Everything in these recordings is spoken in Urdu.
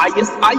ISI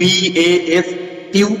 BASQUE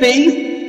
23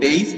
23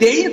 23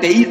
23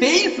23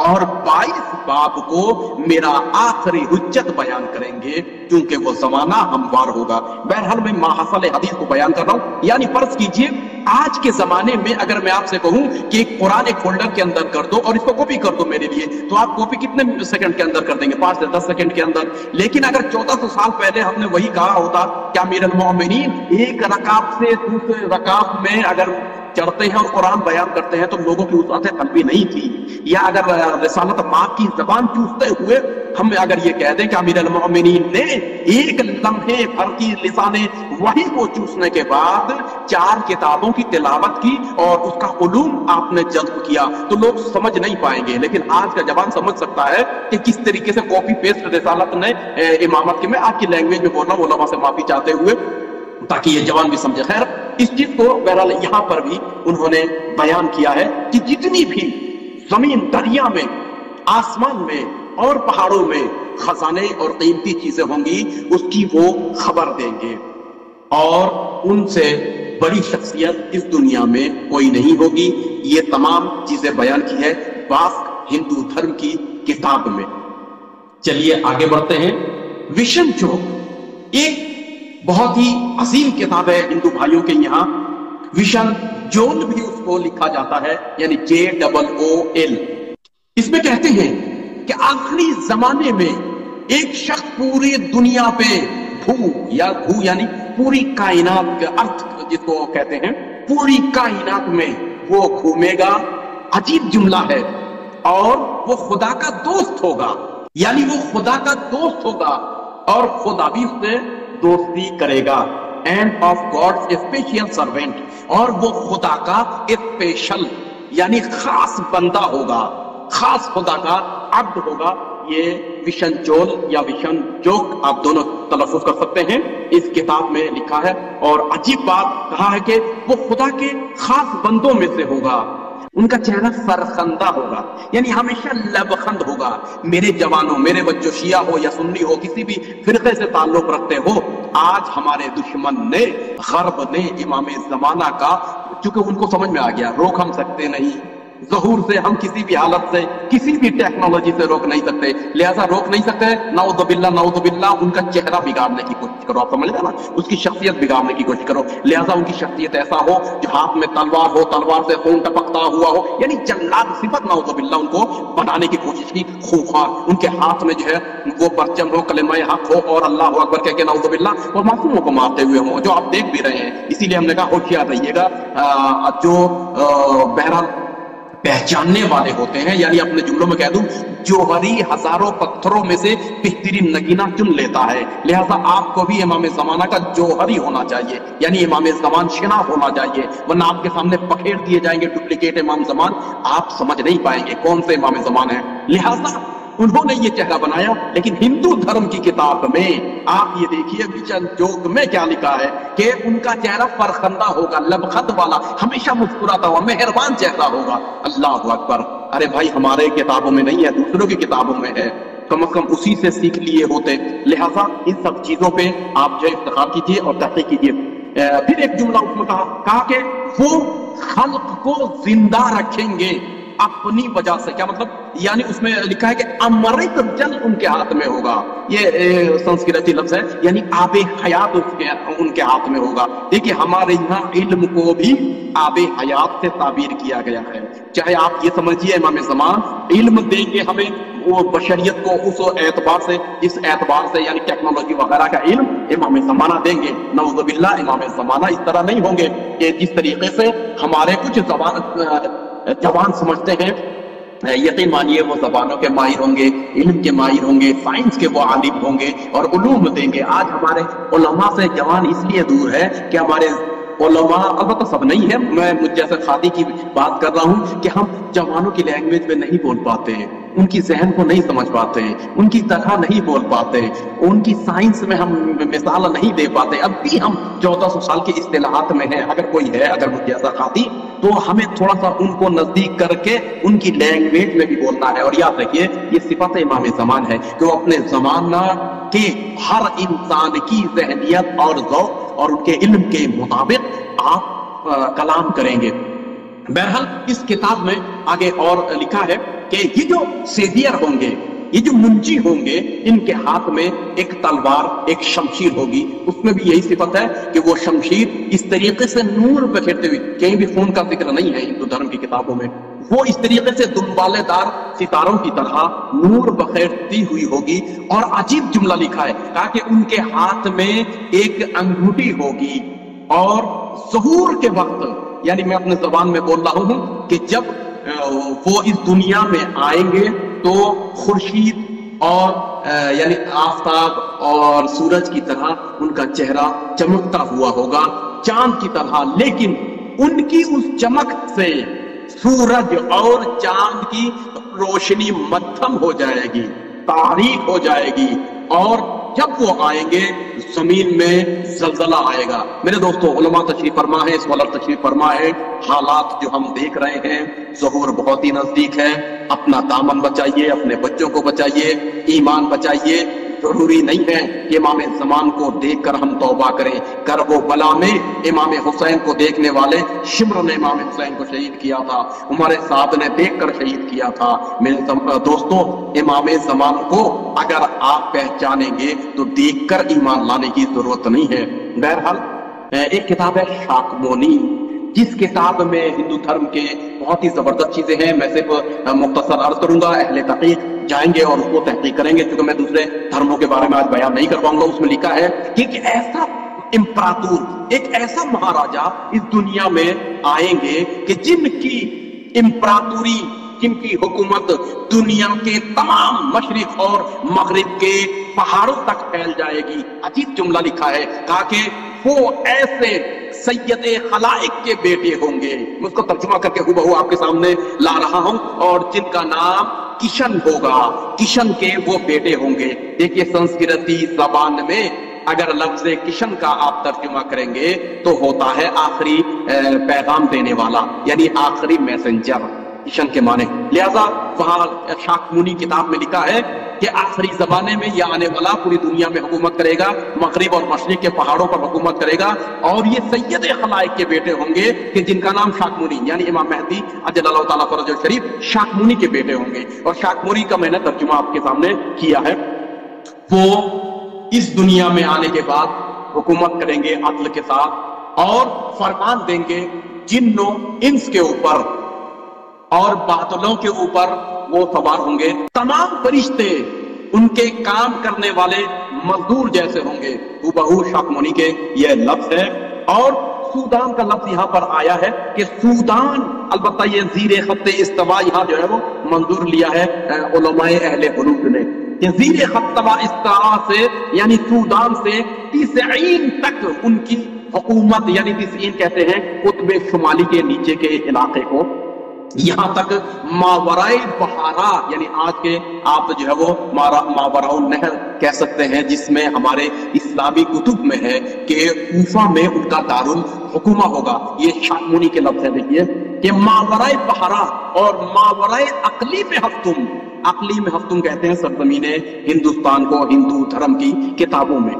اور 22 باب کو میرا آخری حجت بیان کریں گے، کیونکہ وہ زمانہ ہموار ہوگا۔ بہرحال میں ماحصل حدیث کو بیان کر رہا ہوں، یعنی فرض کیجئے آج کے زمانے میں اگر میں آپ سے کہوں کہ ایک قرآن ایک فولڈر کے اندر کر دو اور اس کو کاپی کر دو میرے لیے، تو آپ کاپی کتنے سیکنڈ کے اندر کر دیں گے؟ 5 سے 10 سیکنڈ کے اندر۔ لیکن اگر 1400 سال پہلے ہم نے وہی کہا ہوتا کہ امیر المومنین ایک رکعت سے دوسرے رکعت میں اگر چڑھتے ہیں اور قرآن بیان کرتے ہیں تو لوگوں کی وسعت قلبی نہیں تھی، یا اگر رسالت پاک کی زبان چوستے ہوئے ہم اگر یہ کہہ دیں کہ امیر المومنین نے ایک لمحے بھر کی لسان وحی کو چوسنے کے بعد 4 کتابوں کی تلاوت کی اور اس کا علوم آپ نے جذب کیا، تو لوگ سمجھ نہیں پائیں گے۔ لیکن آج کا جوان سمجھ سکتا ہے کہ کس طریقے سے کاپی پیسٹ رسالت نے امامت کے، میں آپ کی لینگویج میں بول رہا ہوں علماء سے معافی چاہتے ہوئے تاکہ یہ جوان بھی سمجھے۔ خیر، اس چیز کو بہرحال یہاں پر بھی انہوں نے بیان کیا ہے کہ جتنی بھی زمین دریا میں، آسمان میں اور پہاڑوں میں خزانے اور قیمتی چیزیں ہوں گی اس کی وہ خبر دیں گے، اور ان سے بڑی شخصیت اس دنیا میں کوئی نہیں ہوگی۔ یہ تمام چیزیں بیان کی ہے باسک ہندو دھرم کی کتاب میں۔ چلیے آگے بڑھتے ہیں۔ ویشن چوک ایک بہت ہی عظیم کتاب ہے ہندو بھائیوں کے یہاں۔ ویشن جول بھی اس کو لکھا جاتا ہے، یعنی JOOL۔ اس میں کہتے ہیں کہ آخری زمانے میں ایک شخص پوری دنیا پہ بھو یعنی پوری کائنات کے ارتھ جس کو کہتے ہیں، پوری کائنات میں وہ گھومے گا۔ عجیب جملہ ہے۔ اور وہ خدا کا دوست ہوگا، یعنی وہ خدا کا دوست ہوگا اور خدا بھی اس سے دوستی کرے گا۔ And of God's special servant, اور وہ خدا کا اسپیشل یعنی خاص بندہ ہوگا، خاص خدا کا عبد ہوگا۔ یہ ویشن چول یا ویشن چوک آپ دونوں تلفظ کر سکتے ہیں، اس کتاب میں لکھا ہے۔ اور عجیب بات کہا ہے کہ وہ خدا کے خاص بندوں میں سے ہوگا۔ ان کا چہرہ سرخندہ ہوگا، یعنی ہمیشہ لبخند ہوگا۔ میرے جوانوں، میرے بچوں، شیعہ ہو یا سنی ہو، کسی بھی فرقے سے تعلق رکھتے ہو، آج ہمارے دشمن نے، غرب نے امام زمانہ کا، چونکہ ان کو سمجھ میں آ گیا روک ہم سکتے نہیں، ظہور سے ہم کسی بھی حالت سے، کسی بھی ٹیکنالوجی سے روک نہیں سکتے، لہذا روک نہیں سکتے۔ نعوذ باللہ ان کا چہرہ بگاڑنے کی کوشش کرو، آپ سمجھ گئے نا، اس کی شخصیت بگاڑنے کی کوشش کرو، لہذا ان کی شخصیت ایسا ہو جو ہاتھ میں تلوار ہو، تلوار سے خون ٹپکتا ہوا ہو، یعنی جلاد صفت نعوذ باللہ ان کو بنانے کی کوشش کی، خوفناک۔ ان کے ہاتھ میں جو ہے وہ پرچم ہو، کلمہ حق ہو اور اللہ اکبر کہہ کے نعوذ باللہ اور معصوموں کو مارتے ہوئے ہوں، جو آپ دیکھ بھی رہے ہیں۔ اسی لیے ہم نے کہا ہوشیار رہیے گا۔ جو بہرحال پہچاننے والے ہوتے ہیں، یعنی اپنے جملوں میں کہہ دوں جوہری ہزاروں پتھروں میں سے بہترین نگینہ چن لیتا ہے، لہذا آپ کو بھی امام زمانہ کا جوہری ہونا چاہیے، یعنی امام زمان شناس ہونا چاہیے، ورنہ آپ کے سامنے پکھیر دیے جائیں گے ڈپلیکیٹ امام زمان، آپ سمجھ نہیں پائیں گے کون سے امام زمان ہیں۔ لہذا انہوں نے یہ چہرہ بنایا۔ لیکن ہندو دھرم کی کتاب میں آپ یہ دیکھیے ویشن چوک میں کیا لکھا ہے کہ ان کا چہرہ فرخندہ ہوگا، لبخند والا، ہمیشہ مسکراتا ہوا، مہربان چہرہ ہوگا۔ اللہ اکبر! ارے بھائی ہمارے کتابوں میں نہیں ہے، دوسروں کی کتابوں میں ہے، کم از کم اسی سے سیکھ لیے ہوتے۔ لہذا ان سب چیزوں پہ آپ جو افتخار کیجیے اور تحقیق کیجیے۔ پھر ایک جملہ اس میں کہا کہ وہ خلق کو زندہ رکھیں گے اپنی وجہ سے۔ کیا مطلب؟ یعنی اس میں لکھا ہے کہ امرت جل ان کے ہاتھ میں ہوگا، یہ سنسکرتی لفظ ہے، یعنی آب حیات ان کے ہاتھ میں ہوگا۔ دیکھیے ہمارے یہاں علم کو بھی آب حیات سے تعبیر کیا گیا ہے۔ چاہے آپ یہ سمجھیے امام زمان علم دیں گے ہمیں وہ بشریت کو اس اعتبار سے، جس اعتبار سے یعنی ٹیکنالوجی وغیرہ کا علم امام زمانہ دیں گے، نعوذ باللہ امام زمانہ اس طرح نہیں ہوں گے کہ جس طریقے سے ہمارے کچھ جوان سمجھتے ہیں۔ یقین مانیے وہ زبانوں کے ماہر ہوں گے، علم کے ماہر ہوں گے، سائنس کے وہ عالم ہوں گے اور علوم دیں گے۔ آج ہمارے علماء سے جوان اس لیے دور ہے کہ ہمارے علماء، البتہ سب نہیں ہے، میں مجھ جیسے خادی کی بات کر رہا ہوں کہ ہم جوانوں کی لینگویج میں نہیں بول پاتے ہیں، ان کی ذہن کو نہیں سمجھ پاتے ہیں، ان کی طرح نہیں بول پاتے ہیں، ان کی سائنس میں ہم مثال نہیں دے پاتے۔ اب بھی ہم 1400 سال کی اصطلاحات میں ہیں۔ اگر کوئی ہے، اگر مجھ جیسا خادی، تو ہمیں تھوڑا سا ان کو نزدیک کر کے ان کی لینگویج میں بھی بولنا ہے۔ اور یاد رکھیے یہ صفت امام زمان ہے کہ وہ اپنے زمانہ کے ہر انسان کی ذہنیت اور ذوق اور ان کے علم کے مطابق آپ کلام کریں گے۔ بہرحال اس کتاب میں آگے اور لکھا ہے کہ یہ جو سیویئر ہوں گے، یہ جو منجی ہوں گے، ان کے ہاتھ میں ایک تلوار، ایک شمشیر ہوگی. اس میں بھی یہی صفت ہے کہ وہ شمشیر اس طریقے سے نور بکھیرتے ہوئے، کہیں بھی خون کا ذکر نہیں ہے ہندو دھرم کی کتابوں میں، وہ اس طریقے سے دنبالے دار ستاروں کی طرح نور بخیرتی ہوئی ہوگی. اور عجیب جملہ لکھا ہے، کہا کہ ان کے ہاتھ میں ایک انگوٹھی ہوگی. اور ظہور کے وقت، یعنی میں اپنے زبان میں بول رہا ہوں کہ جب وہ اس دنیا میں آئیں گے تو خورشید اور یعنی آفتاب اور سورج کی طرح ان کا چہرہ چمکتا ہوا ہوگا، چاند کی طرح. لیکن ان کی اس چمک سے سورج اور چاند کی روشنی مدھم ہو جائے گی، تاریک ہو جائے گی. اور جب وہ آئیں گے زمین میں زلزلہ آئے گا. میرے دوستو، علماء تشریف فرما ہے، اس والر تشریف فرما ہے. حالات جو ہم دیکھ رہے ہیں، ظہور بہت ہی نزدیک ہے. اپنا دامن بچائیے، اپنے بچوں کو بچائیے، ایمان بچائیے. ضروری نہیں ہے کہ امام زمان کو دیکھ کر ہم توبہ کریں. کرب و بلا میں امام حسین کو دیکھنے والے شمر نے امام حسین کو شہید کیا تھا، ہمارے ساتھ نے دیکھ کر شہید کیا تھا. میرے دوستو، امام زمان کو اگر آپ پہچانیں گے تو دیکھ کر ایمان لانے کی ضرورت نہیں ہے. بہرحال ایک کتاب ہے شاکمونی، جس کتاب میں ہندو دھرم کے بہت ہی زبردست چیزیں ہیں. میں صرف مختصر عرض کروں گا، اہل تحقیق جائیں گے اور اس کو تحقیق کریں گے، کیونکہ میں دوسرے دھرموں کے بارے میں آج بیان نہیں کر پاؤں گا. اس میں لکھا ہے کہ ایک ایسا امپراتور، ایک ایسا مہاراجا اس دنیا میں آئیں گے کہ جن کی امپراتوری، جن کی حکومت دنیا کے تمام مشرق اور مغرب کے پہاڑوں تک پھیل جائے گی. عجیب جملہ لکھا ہے، کہا کہ وہ ایسے سید خلائق کے بیٹے ہوں گے. میں اس کو ترجمہ کر کے ہو آپ کے سامنے لا رہا ہوں. اور جن کا نام کشن ہوگا، کشن کے وہ بیٹے ہوں گے. دیکھیے، سنسکرتی زبان میں اگر لفظ کشن کا آپ ترجمہ کریں گے تو ہوتا ہے آخری پیغام دینے والا، یعنی آخری میسنجر، کشن کے معنی. لہذا وہاں شاکمونی کتاب میں لکھا ہے کہ آخری زمانے میں یہ آنے والا پوری دنیا میں حکومت کرے گا، مغرب اور مشرق کے پہاڑوں پر حکومت کرے گا. اور یہ سید خلائق کے بیٹے ہوں گے کہ جن کا نام شاکمونی، یعنی امام مہدی عجل اللہ تعالیٰ فرج الشریف شاکمونی کے بیٹے ہوں گے. اور شاکمونی کا میں نے ترجمہ آپ کے سامنے کیا ہے. وہ اس دنیا میں آنے کے بعد حکومت کریں گے عدل کے ساتھ، اور فرمان دیں گے جنوں انس کے اوپر اور بادلوں کے اوپر وہ سوار ہوں گے. تمام فرشتے ان کے کام کرنے والے مزدور جیسے ہوں گے. بہو شاکمونی کے یہ لفظ ہے. اور سودان کا لفظ یہاں پر آیا ہے کہ سودان، البتہ یہ زیر خط استوا یہاں جو ہے وہ منظور لیا ہے علماء اہل حدود نے، کہ زیر خط استوا سے یعنی سودان سے تسعین تک ان کی حکومت، یعنی تسعین کہتے ہیں قطب شمالی کے نیچے کے علاقے کو، یہاں تک ماورائے بہارا، یعنی آج کے آپ جو ہے وہ ماوراء النہر کہہ سکتے ہیں، جس میں ہمارے اسلامی کتب میں ہے کہ کوفہ میں ان کا دارالحکومہ ہوگا. یہ شاکمونی کے لفظ ہے. دیکھیے کہ ماورائے بہارا اور ماورائے اقلیم ہفتم، اقلیم ہفتم کہتے ہیں سرزمین ہندوستان کو ہندو دھرم کی کتابوں میں.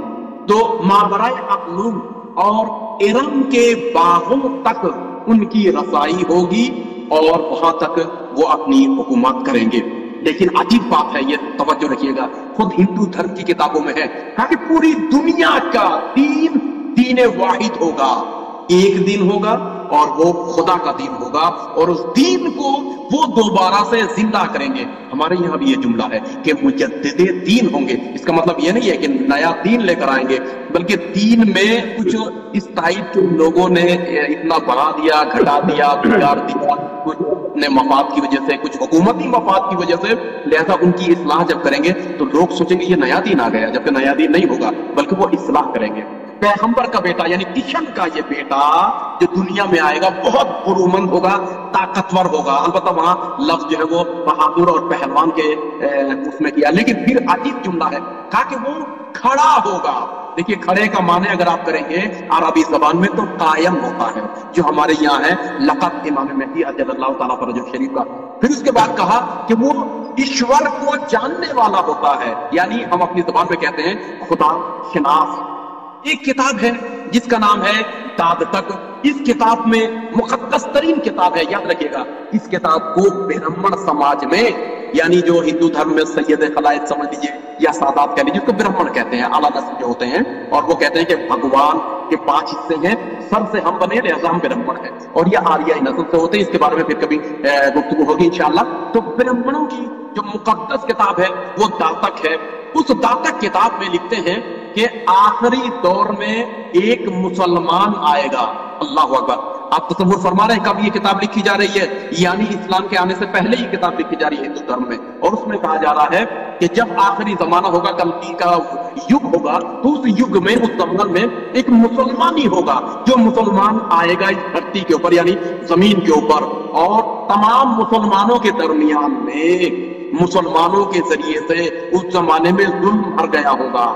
تو ماورائے اقلیم اور ارم کے باغوں تک ان کی رسائی ہوگی اور وہاں تک وہ اپنی حکومت کریں گے. لیکن عجیب بات ہے، یہ توجہ رکھیے گا، خود ہندو دھرم کی کتابوں میں ہے کہ پوری دنیا کا دین واحد ہوگا، ایک دین ہوگا اور وہ خدا کا دین ہوگا، اور اس دین کو وہ دوبارہ سے زندہ کریں گے. ہمارے یہاں بھی یہ جملہ ہے کہ مجدد دین ہوں گے. اس کا مطلب یہ نہیں ہے کہ نیا دین لے کر آئیں گے، بلکہ دین میں کچھ اس ٹائپ کے لوگوں نے اتنا بڑھا دیا، گھٹا دیا، بگاڑ دیا، کچھ اپنے مفاد کی وجہ سے، کچھ حکومتی مفاد کی وجہ سے. لہذا ان کی اصلاح جب کریں گے تو لوگ سوچیں گے یہ نیا دین آ گیا، جبکہ نیا دین نہیں ہوگا، بلکہ وہ اصلاح کریں گے. پیغمبر کا بیٹا یعنی کشن کا یہ بیٹا جو دنیا میں آئے گا بہت برومند ہوگا، طاقتور ہوگا. البتہ وہاں لفظ جو ہے وہ بہادر اور پہلوان کے اس میں کیا. لیکن پھر عجیب جملہ ہے، کہا کہ وہ کھڑا ہوگا. دیکھیے، کھڑے کا معنی اگر آپ کریں گے عربی زبان میں تو قائم ہوتا ہے، جو ہمارے یہاں ہے لقب امام مہدی عجل اللہ تعالیٰ فرج الشریف کا. پھر اس کے بعد کہا کہ وہ ایشور کو جاننے والا ہوتا ہے، یعنی ہم اپنی زبان میں کہتے ہیں خدا شناس. ایک کتاب ہے جس کا نام ہے داد تک. اس کتاب میں مقدس ترین کتاب ہے, یاد رکھیے گا. اس کتاب کو برہمن سماج میں, یعنی جو ہندو دھرم میں سید خلائق سمجھ لیجیے یا سادات کہہ لیجیے, جس کو برہمن کہتے ہیں, اعلیٰ نسل جو ہوتے ہیں, اور وہ کہتے ہیں کہ بھگوان کے 5 حصے ہیں, سر سے ہم بنے لہذا ہم برہمن ہیں, اور یہ آریائی نسل سے ہوتے ہیں. اس کے بارے میں پھر کبھی گفتگو ہوگی انشاءاللہ. تو برہمنوں کی جو مقدس کتاب ہے وہ داتک ہے. اس داتک کتاب میں لکھتے ہیں کہ آخری دور میں ایک مسلمان آئے گا. اللہ اکبر. آپ تصور فرما رہے ہیں کب یہ کتاب لکھی جا رہی ہے؟ یعنی اسلام کے آنے سے پہلے یہ کتاب لکھی جا رہی ہے ہندو دھرم میں, اور اس میں کہا جا رہا ہے کہ جب آخری زمانہ ہوگا, کلکی کا یگ ہوگا, تو اس یگ میں, اس زمانے میں ایک مسلمان ہی ہوگا جو مسلمان آئے گا اس دھرتی کے اوپر, یعنی زمین کے اوپر, اور تمام مسلمانوں کے درمیان میں مسلمانوں کے ذریعے سے اس زمانے میں ظلم بھر گیا ہوگا.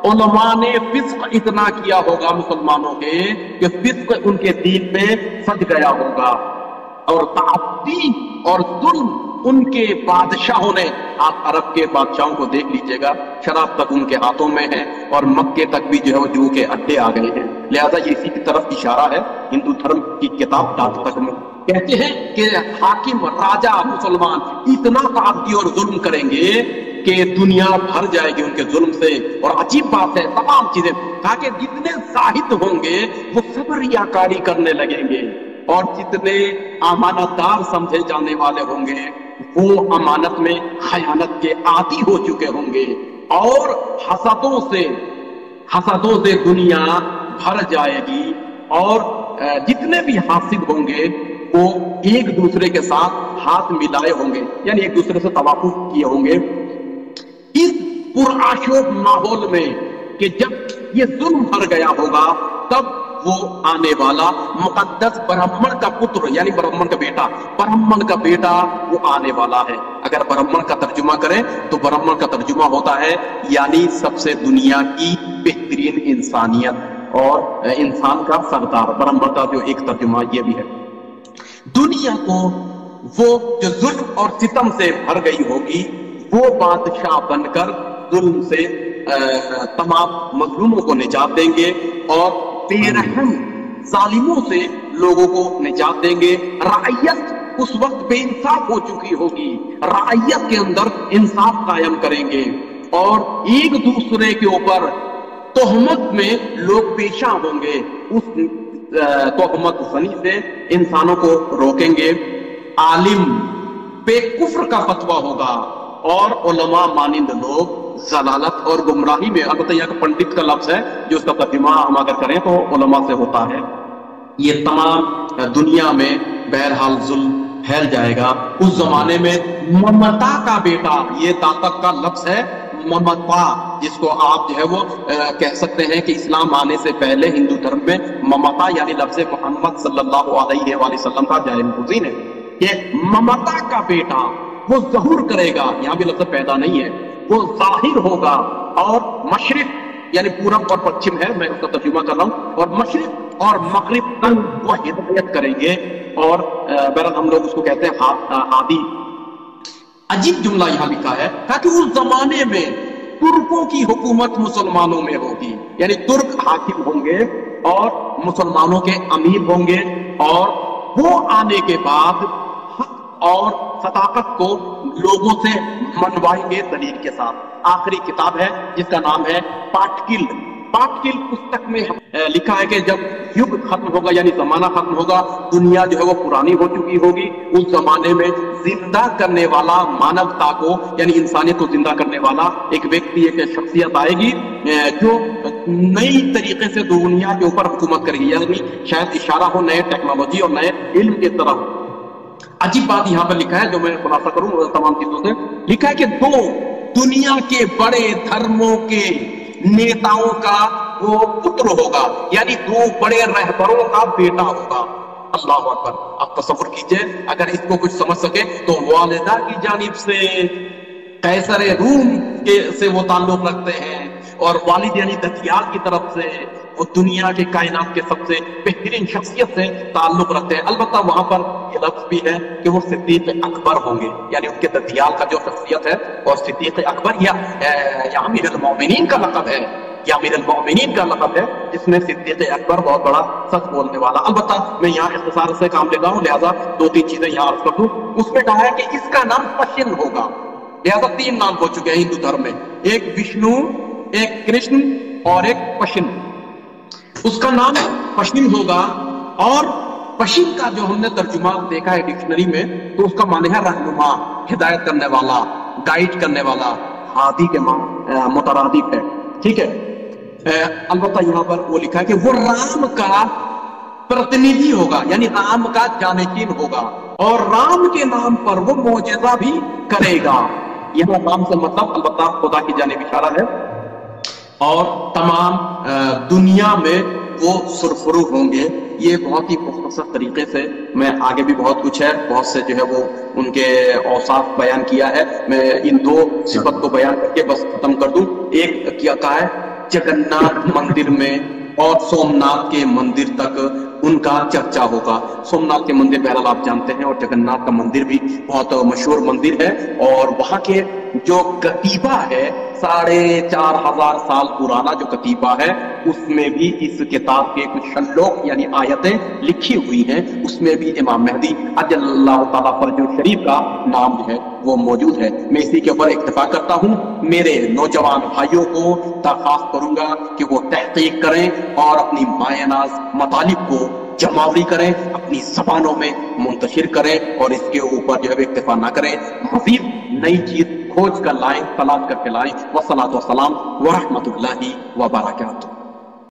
علماء نے فسق اتنا کیا ہوگا مسلمانوں کے کہ فسق ان کے دین میں سج گیا ہوگا, اور تعدی اور ظلم ان کے بادشاہوں نے, آپ عرب کے بادشاہوں کو دیکھ لیجئے گا, شراب تک ان کے ہاتھوں میں ہے, اور مکے تک بھی جو ہے جو کے اڈے آ گئے ہیں. لہذا یہ اسی کی طرف اشارہ ہے ہندو دھرم کی کتاب داد تک میں. کہتے ہیں کہ حاکم, راجہ مسلمان اتنا تعدی اور ظلم کریں گے کہ دنیا بھر جائے گی ان کے ظلم سے. اور عجیب بات ہے, تمام چیزیں کہا کہ جتنے زاہد ہوں گے وہ سب ریاکاری کرنے لگیں گے, اور جتنے امانت دار سمجھے جانے والے ہوں گے وہ امانت میں خیانت کے عادی ہو چکے ہوں گے, اور حسدوں سے دنیا بھر جائے گی, اور جتنے بھی حاسد ہوں گے وہ ایک دوسرے کے ساتھ ہاتھ ملائے ہوں گے, یعنی ایک دوسرے سے توافق کیے ہوں گے. اس پرآشوب ماحول میں کہ جب یہ ظلم بھر گیا ہوگا, تب وہ آنے والا مقدس برہمن کا پتر, یعنی برہمن کا بیٹا, برہمن کا بیٹا وہ آنے والا ہے. اگر برہمن کا ترجمہ کریں تو برہمن کا ترجمہ ہوتا ہے یعنی سب سے دنیا کی بہترین انسانیت اور انسان کا سردار. برہمن کا جو ایک ترجمہ یہ بھی ہے. دنیا کو وہ جو ظلم اور ستم سے بھر گئی ہوگی, وہ بادشاہ بن کر ظلم سے تمام مظلوموں کو نجات دیں گے, اور بے رحم ظالموں سے لوگوں کو نجات دیں گے. رعیت اس وقت بے انصاف ہو چکی ہوگی, رعیت کے اندر انصاف قائم کریں گے, اور ایک دوسرے کے اوپر تہمت میں لوگ پیشہ ہوں گے. اس تہمت زنی سے انسانوں کو روکیں گے. عالم بے کفر کا فتویٰ ہوگا, اور علماء مانند لوگ ضلالت اور گمراہی میں, البتہ یہاں پنڈت کا لفظ ہے جو اس کا ترجمہ ہم اگر کریں تو علماء سے ہوتا ہے. یہ تمام دنیا میں بہرحال ظلم پھیل جائے گا. اس زمانے میں ممتا کا بیٹا, یہ داتک کا لفظ ہے ممتا, جس کو آپ جو ہے وہ کہہ سکتے ہیں کہ اسلام آنے سے پہلے ہندو دھرم میں ممتا یعنی لفظ محمد صلی اللہ علیہ وآلہ وسلم کا جائز گزین ہے. کہ ممتا کا بیٹا وہ ظہور کرے گا, یہاں بھی لفظ پیدا نہیں ہے, وہ ظاہر ہوگا, اور مشرق یعنی پورب اور پچھم ہے, میں اس کا ترجمہ کر رہا ہوں, اور مشرق اور مغرب تک وہ ہدایت کریں گے, اور بہرحال ہم لوگ اس کو کہتے ہیں ہادی. عجیب جملہ یہاں لکھا ہے تاکہ اس زمانے میں ترکوں کی حکومت مسلمانوں میں ہوگی, یعنی ترک حاکم ہوں گے اور مسلمانوں کے امیر ہوں گے, اور وہ آنے کے بعد حق اور صداقت کو لوگوں سے منوائیں گے دلیل کے ساتھ. آخری کتاب ہے جس کا نام ہے پاٹکل. پاٹکل پستک میں لکھا ہے کہ جب یگ ختم ہوگا یعنی زمانہ ختم ہوگا, دنیا جو ہے وہ پرانی ہو چکی ہوگی, اس زمانے میں زندہ کرنے والا مانوتا کو یعنی انسانیت کو زندہ کرنے والا ایک ویکتی, ایک شخصیت آئے گی جو نئی طریقے سے دنیا کے اوپر حکومت کرے گی, یعنی شاید اشارہ ہو نئے ٹیکنالوجی اور نئے علم کی طرف. عجیب بات یہاں پر لکھا ہے جو میں خلاصہ کروں تمام چیزوں سے, لکھا ہے کہ دو دنیا کے بڑے دھرموں کے نیتاؤں کا وہ پتر ہوگا, یعنی دو بڑے رہبروں کا بیٹا ہوگا. اللہ اکبر. آپ تصور کیجئے اگر اس کو کچھ سمجھ سکے تو والدہ کی جانب سے قیصر روم سے وہ تعلق رکھتے ہیں, اور والد یعنی دجیال کی طرف سے وہ دنیا کے کائنات کے سب سے بہترین شخصیت سے تعلق رکھتے ہیں. البتہ وہاں پر یہ لفظ بھی ہے کہ وہ صدیق اکبر ہوں گے, یعنی ان کے دجیال کا جو شخصیت ہے اور صدیق اکبر یا امیر المومنین کا لقب ہے, یا امیر المؤمنین کا لقب ہے، جس میں صدیق اکبر بہت بڑا سچ بولنے والا۔ البتہ میں یہاں اختصار سے کام لے رہا ہوں، لہٰذا 2-3 چیزیں یہاں عرض کر دوں۔ اس میں کہا ہے کہ اس کا نام پشن ہوگا، لہٰذا 3 نام ہو چکے ہیں ہندو دھرم میں، ایک وشنو، ایک کرشن اور ایک پشن۔ اس کا نام پشن ہوگا، اور پشن کا جو ہم نے ترجمہ دیکھا ہے ڈکشنری میں تو اس کا معنی ہے رہنما، ہدایت کرنے والا، گائیڈ کرنے والا، ہادی کے مترادف ہے، ٹھیک ہے۔ البتہ یہاں پر وہ لکھا ہے کہ وہ رام کا پرتنیدھی ہوگا، یعنی رام کا جانشین ہوگا، اور رام کے نام پر وہ معجزہ بھی کرے گا۔ یہاں رام سے مطلب البتہ خدا کی جانب اشارہ ہے، اور تمام دنیا میں وہ سرفرو ہوں گے۔ یہ بہت ہی مختصر طریقے سے، میں آگے بھی بہت کچھ ہے، بہت سے جو ہے وہ ان کے اوصاف بیان کیا ہے، میں ان 2 صفت کو بیان کر کے بس ختم کر دوں۔ ایک کیا کہا ہے، جگناتھ مندر میں اور سومناتھ کے مندر تک ان کا چرچا ہوگا۔ سومناتھ کے مندر بہرحال آپ جانتے ہیں، اور جگناتھ کا مندر بھی بہت مشہور مندر ہے، اور وہاں کے جو کتیبہ ہے 4500 سال پرانا جو کتیبہ ہے، اس میں بھی اس کتاب کے کچھ شلوک یعنی آیتیں لکھی ہوئی ہیں، اس میں بھی امام مہدی اجل اللہ تعالیٰ فرج شریف کا نام جو ہے وہ موجود ہے۔ میں اسی کے اوپر اکتفا کرتا ہوں۔ میرے نوجوان بھائیوں کو درخواست کروں گا کہ وہ تحقیق کریں اور اپنی مایہ ناز مطالب کو جمعوری کریں، اپنی زبانوں میں منتشر کریں، اور اس کے اوپر جو ہے اکتفا نہ کریں، مزید نئی چیز کھوج کر لائیں، تلاش کر کے لائیں۔ والصلاۃ والسلام ورحمۃ اللہ وبرکاتہ۔